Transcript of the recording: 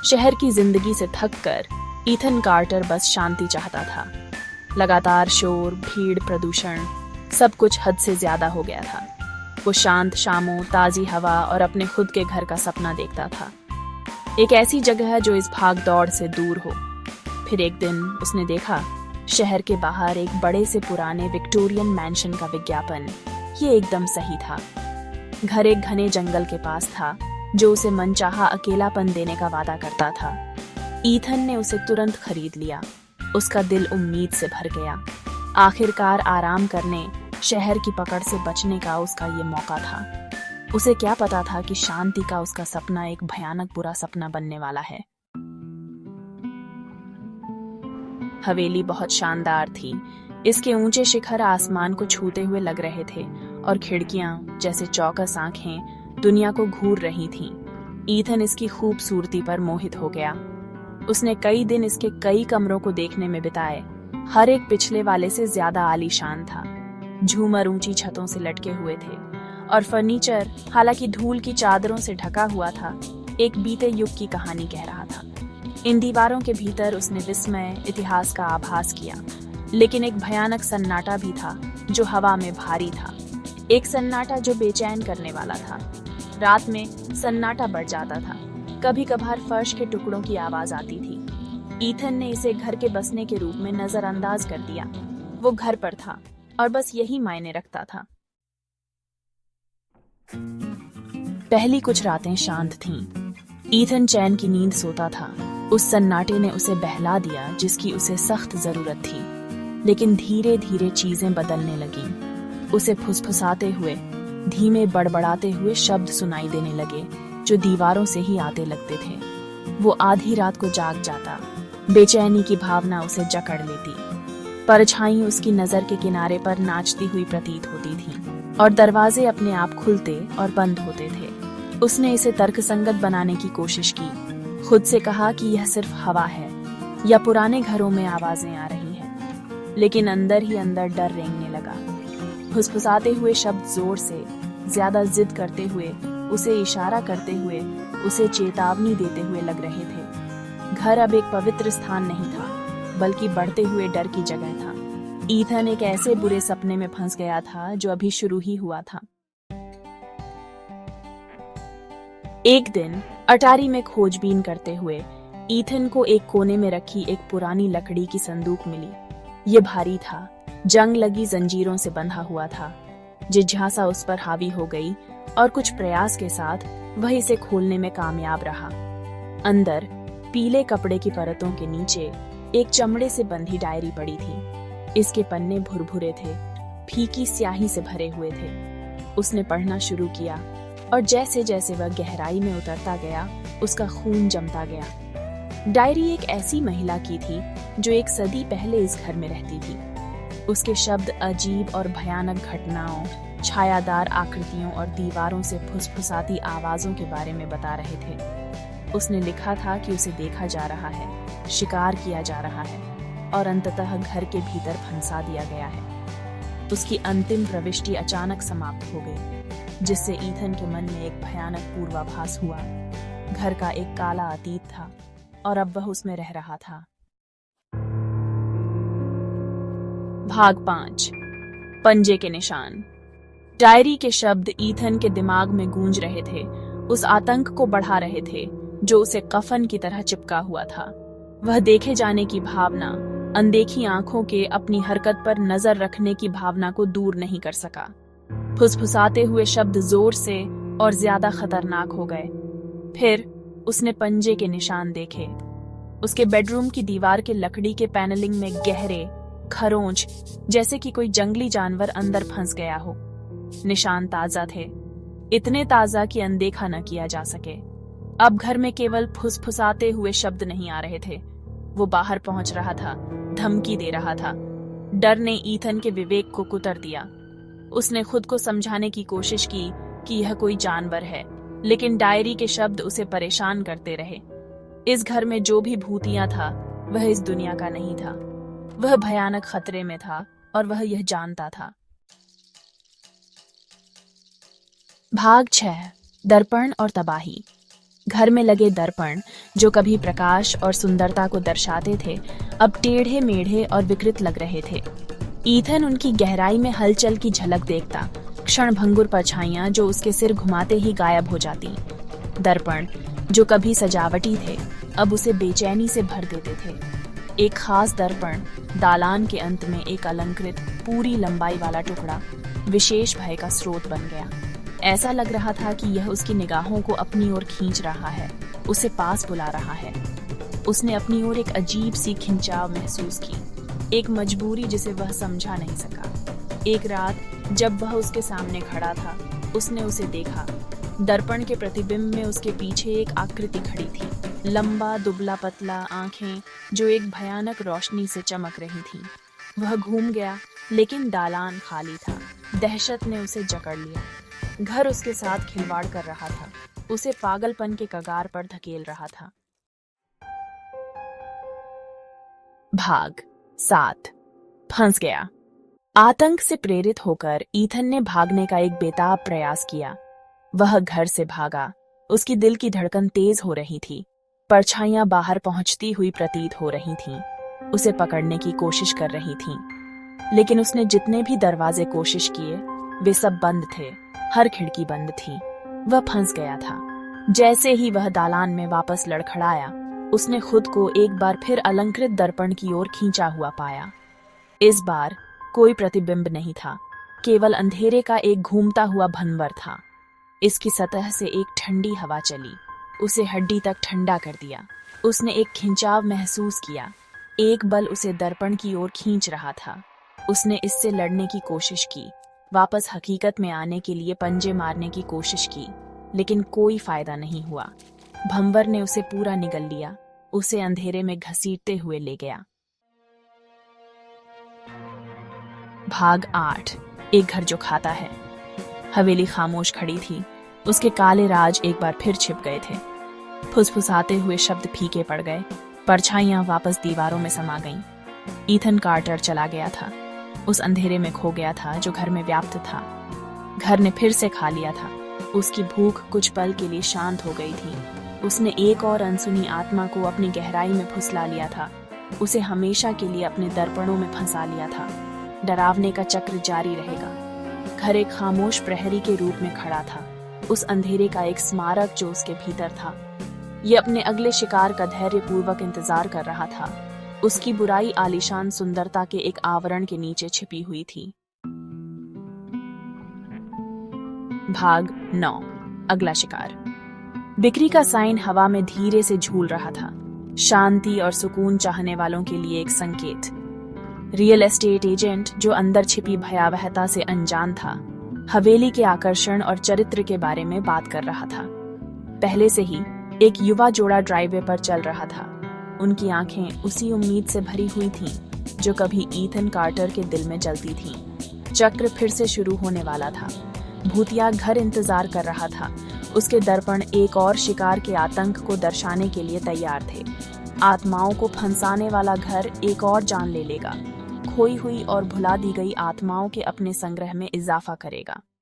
शहर की जिंदगी से थककर ईथन कार्टर बस शांति चाहता था। लगातार शोर, भीड़, प्रदूषण, सब कुछ हद से ज्यादा हो गया था। वो शांत शामों, ताजी हवा और अपने खुद के घर का सपना देखता था। एक ऐसी जगह जो इस भाग दौड़ से दूर हो। फिर एक दिन उसने देखा शहर के बाहर एक बड़े से पुराने विक्टोरियन मैंशन का विज्ञापन। ये एकदम सही था। घर एक घने जंगल के पास था जो उसे मनचाहा अकेलापन देने का वादा करता था। ईथन ने उसे तुरंत खरीद लिया। उसका दिल उम्मीद से भर गया। आखिरकार आराम करने, शहर की पकड़ से बचने का उसका ये मौका था। उसे क्या पता था कि शांति का उसका सपना एक भयानक बुरा सपना बनने वाला है। हवेली बहुत शानदार थी। इसके ऊंचे शिखर आसमान को छूते हुए लग रहे थे और खिड़कियां जैसे चौकस आंखें दुनिया को घूर रही थीं। ईथन इसकी खूबसूरती पर मोहित हो गया। उसने कई दिन इसके कई कमरों को देखने में बिताए। हर एक पिछले वाले से ज्यादा आलीशान था। झूमर ऊंची छतों से लटके हुए थे और फर्नीचर, हालांकि धूल की चादरों से ढका हुआ था, एक बीते युग की कहानी कह रहा था। इन दीवारों के भीतर उसने विस्मय, इतिहास का आभास किया, लेकिन एक भयानक सन्नाटा भी था जो हवा में भारी था। एक सन्नाटा जो बेचैन करने वाला था। रात में सन्नाटा बढ़ जाता था। कभी कभार फर्श के टुकड़ों की आवाज आती थी। ईथन ने इसे घर के बसने के रूप में नजरअंदाज कर दिया। वो घर पर था और बस यही मायने रखता था। पहली कुछ रातें शांत थीं। ईथन चैन की नींद सोता था। उस सन्नाटे ने उसे बहला दिया जिसकी उसे सख्त जरूरत थी। लेकिन धीरे धीरे चीजें बदलने लगीं। उसे फुसफुसाते हुए, धीमे बड़बड़ाते हुए शब्द सुनाई देने लगे जो दीवारों से ही आते लगते थे। वो आधी रात को जाग जाता। बेचैनी की भावना उसे जकड़ लेती। परछाई उसकी नजर के किनारे पर नाचती हुई प्रतीत होती थी और दरवाजे अपने आप खुलते और बंद होते थे। उसने इसे तर्कसंगत बनाने की कोशिश की। खुद से कहा कि यह सिर्फ हवा है या पुराने घरों में आवाजें आ रही हैं। लेकिन अंदर ही अंदर डर रेंगने लगा। फुसफुसाते हुए शब्द जोर से, ज्यादा जिद करते हुए, उसे इशारा करते हुए, उसे चेतावनी देते हुए लग रहे थे। घर अब एक पवित्र स्थान नहीं था, बल्कि बढ़ते हुए डर की जगह था। ईथन एक ऐसे बुरे सपने में फंस गया था जो अभी शुरू ही हुआ था। एक दिन अटारी में खोजबीन करते हुए ईथन को एक कोने में रखी एक पुरानी लकड़ी की संदूक मिली। ये भारी था, जंग लगी जंजीरों से बंधा हुआ था। जिज्ञासा उस पर हावी हो गई और कुछ प्रयास के साथ वह इसे खोलने में कामयाब रहा। अंदर पीले कपड़े की परतों के नीचे एक चमड़े से बंधी डायरी पड़ी थी। इसके पन्ने भुरभुरे थे, फीकी स्याही से भरे हुए थे। उसने पढ़ना शुरू किया और जैसे जैसे वह गहराई में उतरता गया, उसका खून जमता गया। डायरी एक ऐसी महिला की थी जो एक सदी पहले इस घर में रहती थी। उसके शब्द अजीब और भयानक घटनाओं, छायादार आकृतियों और दीवारों से फुसफुसाती आवाजों के बारे में बता रहे थे। उसने लिखा था कि उसे देखा जा रहा है, शिकार किया जा रहा है और अंततः घर के भीतर फंसा दिया गया है। उसकी अंतिम प्रविष्टि अचानक समाप्त हो गई, जिससे ईथन के मन में एक भयानक पूर्वाभास हुआ। घर का एक काला अतीत था और अब वह उसमें रह रहा था। भाग 5। पंजे के निशान। डायरी के शब्द ईथन के दिमाग में गूंज रहे थे, उस आतंक को बढ़ा रहे थे जो उसे कफन की तरह चिपका हुआ था। वह देखे जाने की भावना, अनदेखी आंखों के अपनी हरकत पर नजर रखने की भावना को दूर नहीं कर सका। फुसफुसाते हुए शब्द जोर से और ज्यादा खतरनाक हो गए। फिर उसने पंजे के निशान देखे। उसके बेडरूम की दीवार के लकड़ी के पैनलिंग में गहरे खरोंच, जैसे कि कोई जंगली जानवर अंदर फंस गया हो। निशान ताजा थे, इतने ताजा कि अनदेखा न किया जा सके। अब घर में केवल फुसफुसाते हुए शब्द नहीं आ रहे थे, वो बाहर पहुंच रहा था, धमकी दे रहा था। डर ने ईथन के विवेक को कुतर दिया। उसने खुद को समझाने की कोशिश की कि यह कोई जानवर है, लेकिन डायरी के शब्द उसे परेशान करते रहे। इस घर में जो भी भूतिया था, वह इस दुनिया का नहीं था। वह भयानक खतरे में था और वह यह जानता था। भाग 6। दर्पण और तबाही। घर में लगे दर्पण, जो कभी प्रकाश और सुंदरता को दर्शाते थे, अब टेढ़े मेढ़े और विकृत लग रहे थे। ईथन उनकी गहराई में हलचल की झलक देखता, क्षणभंगुर परछाइयां जो उसके सिर घुमाते ही गायब हो जाती। दर्पण, जो कभी सजावटी थे, अब उसे बेचैनी से भर देते थे। एक खास दर्पण, दालान के अंत में एक अलंकृत पूरी लंबाई वाला टुकड़ा, विशेष भय का स्रोत बन गया। ऐसा लग रहा था कि यह उसकी निगाहों को अपनी ओर खींच रहा है, उसे पास बुला रहा है। उसने अपनी ओर एक अजीब सी खिंचाव महसूस की, एक मजबूरी जिसे वह समझा नहीं सका। एक रात जब वह उसके सामने खड़ा था, उसने उसे देखा। दर्पण के प्रतिबिंब में उसके पीछे एक आकृति खड़ी थी, लंबा दुबला पतला, आंखें जो एक भयानक रोशनी से चमक रही थीं। वह घूम गया, लेकिन दालान खाली था। दहशत ने उसे जकड़ लिया। घर उसके साथ खिलवाड़ कर रहा था, उसे पागलपन के कगार पर धकेल रहा था। भाग 7। फंस गया। आतंक से प्रेरित होकर ईथन ने भागने का एक बेताब प्रयास किया। वह घर से भागा। उसकी दिल की धड़कन तेज हो रही थी। परछाइयां बाहर पहुंचती हुई प्रतीत हो रही थीं, उसे पकड़ने की कोशिश कर रही थीं। लेकिन उसने जितने भी दरवाजे कोशिश किए, वे सब बंद थे। हर खिड़की बंद थी। वह फंस गया था। जैसे ही वह दालान में वापस लड़खड़ाया, उसने खुद को एक बार फिर अलंकृत दर्पण की ओर खींचा हुआ पाया। इस बार कोई प्रतिबिंब नहीं था, केवल अंधेरे का एक घूमता हुआ भंवर था। इसकी सतह से एक ठंडी हवा चली, उसे हड्डी तक ठंडा कर दिया। उसने एक खिंचाव महसूस किया, एक बल उसे दर्पण की ओर खींच रहा था। उसने इससे लड़ने की कोशिश की, वापस हकीकत में आने के लिए पंजे मारने की कोशिश की, लेकिन कोई फायदा नहीं हुआ। भंवर ने उसे पूरा निगल लिया, उसे अंधेरे में घसीटते हुए ले गया। भाग 8। एक घर जो खाता है। हवेली खामोश खड़ी थी। उसके काले राज एक बार फिर छिप गए थे। फुसफुसाते हुए शब्द फीके पड़ गए। परछाइयां वापस दीवारों में समा गईं। ईथन कार्टर चला गया था, उस अंधेरे में खो गया था जो घर में व्याप्त था। घर ने फिर से खा लिया था। उसकी भूख कुछ पल के लिए शांत हो गई थी। उसने एक और अनसुनी आत्मा को अपनी गहराई में फुसला लिया था, उसे हमेशा के लिए अपने दर्पणों में फंसा लिया था। डरावने का चक्र जारी रहेगा। घर एक खामोश प्रहरी के रूप में खड़ा था, उस अंधेरे का एक स्मारक जो उसके भीतर था। ये अपने अगले शिकार का धैर्यपूर्वक इंतजार कर रहा था। उसकी बुराई आलीशान सुंदरता के एक आवरण के नीचे छिपी हुई थी। भाग 9। अगला शिकार। बिक्री का साइन हवा में धीरे से झूल रहा था, शांति और सुकून चाहने वालों के लिए एक संकेत। रियल एस्टेट एजेंट, जो अंदर छिपी भयावहता से अनजान था, हवेली के आकर्षण और चरित्र के बारे में बात कर रहा था। पहले से ही एक युवा जोड़ा ड्राइववे पर चल रहा था। उनकी आंखें उसी उम्मीद से भरी हुई थीं जो कभी ईथन कार्टर के दिल में जलती थीं। चक्र फिर से शुरू होने वाला था। भूतिया घर इंतजार कर रहा था। उसके दर्पण एक और शिकार के आतंक को दर्शाने के लिए तैयार थे। आत्माओं को फंसाने वाला घर एक और जान ले लेगा, खोई हुई और भुला दी गई आत्माओं के अपने संग्रह में इजाफा करेगा।